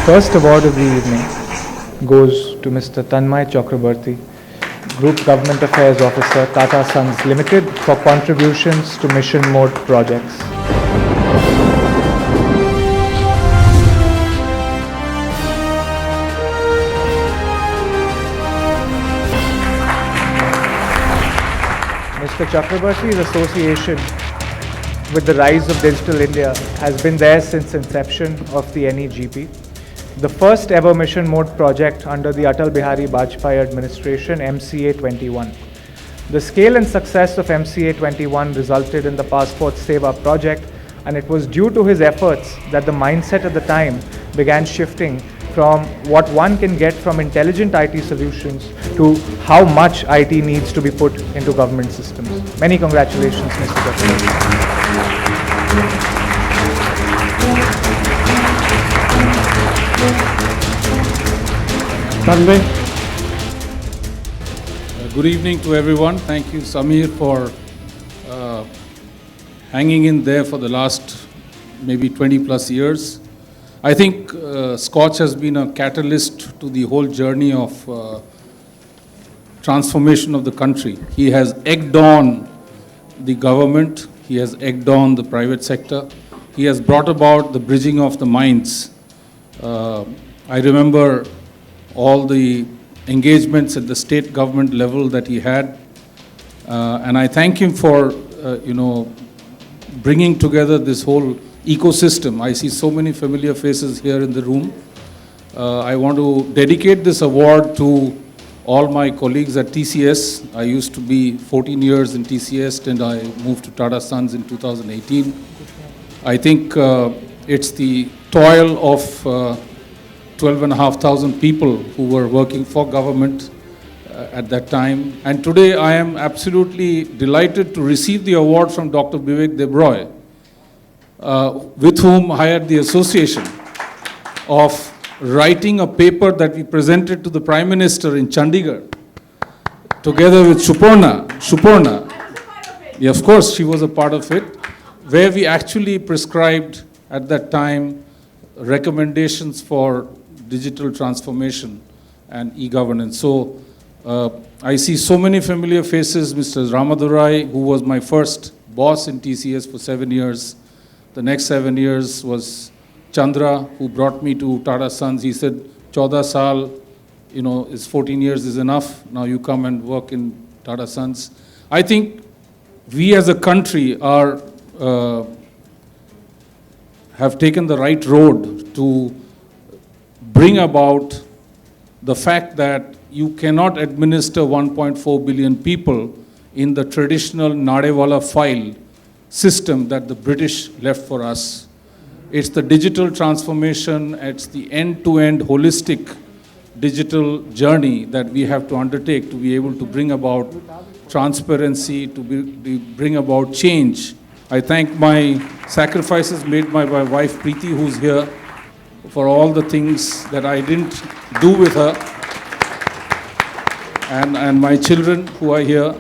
First award of the evening goes to Mr. Tanmay Chakrabarti, Group Government Affairs Officer, Tata Sons Limited, for contributions to mission mode projects. Mr. Chakrabarti's association with the rise of Digital India has been there since inception of the NEGP. The first ever mission mode project under the Atal Bihari Vajpayee administration, MCA 21. The scale and success of MCA 21 resulted in the Passport Seva project, and it was due to his efforts that the mindset at the time began shifting from what one can get from intelligent IT solutions to how much IT needs to be put into government systems. Many congratulations, Mr. Chakrabarti. Tanmay. Good evening to everyone. Thank you, Samir, for hanging in there for the last maybe 20 plus years. I think Scotch has been a catalyst to the whole journey of transformation of the country. He has egged on the government, he has egged on the private sector, he has brought about the bridging of the minds. I remember all the engagements at the state government level that he had, and I thank him for bringing together this whole ecosystem. I see so many familiar faces here in the room. I want to dedicate this award to all my colleagues at TCS. I used to be 14 years in TCS and I moved to Tata Sons in 2018. I think it's the toil of 12,500 people who were working for government at that time. And today I am absolutely delighted to receive the award from Dr. Vivek Debroy, with whom I had the association of writing a paper that we presented to the Prime Minister in Chandigarh, together with Suparna. Yeah, of course, she was a part of it, where we actually prescribed at that time recommendations for digital transformation and e-governance. So I see so many familiar faces. Mr. Ramadurai, who was my first boss in TCS for 7 years. The next 7 years was Chandra, who brought me to Tata Sons. He said, 14 saal, is 14 years is enough. Now you come and work in Tata Sons. I think we as a country have taken the right road to bring about the fact that you cannot administer 1.4 billion people in the traditional Nadewala file system that the British left for us. It's the digital transformation, it's the end-to-end holistic digital journey that we have to undertake to be able to bring about transparency, to bring about change. I thank my sacrifices made by my wife Preeti, who's here, for all the things that I didn't do with her, and my children who are here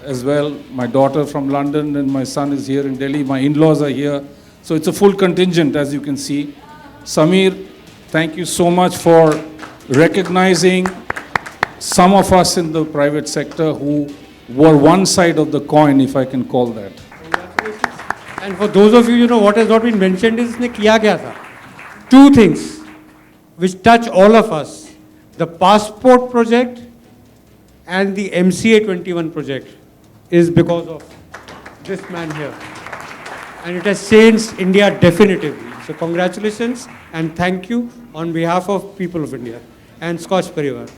as well. My daughter from London and my son is here in Delhi. My in-laws are here. So it's a full contingent, as you can see. Samir, thank you so much for recognizing some of us in the private sector who were one side of the coin, if I can call that. Congratulations. And for those of you, what has not been mentioned is इसने किया क्या था? Two things which touch all of us: the passport project and the MCA 21 project is because of this man here. And it has changed India definitively. So congratulations and thank you on behalf of people of India and Scotch Parivar.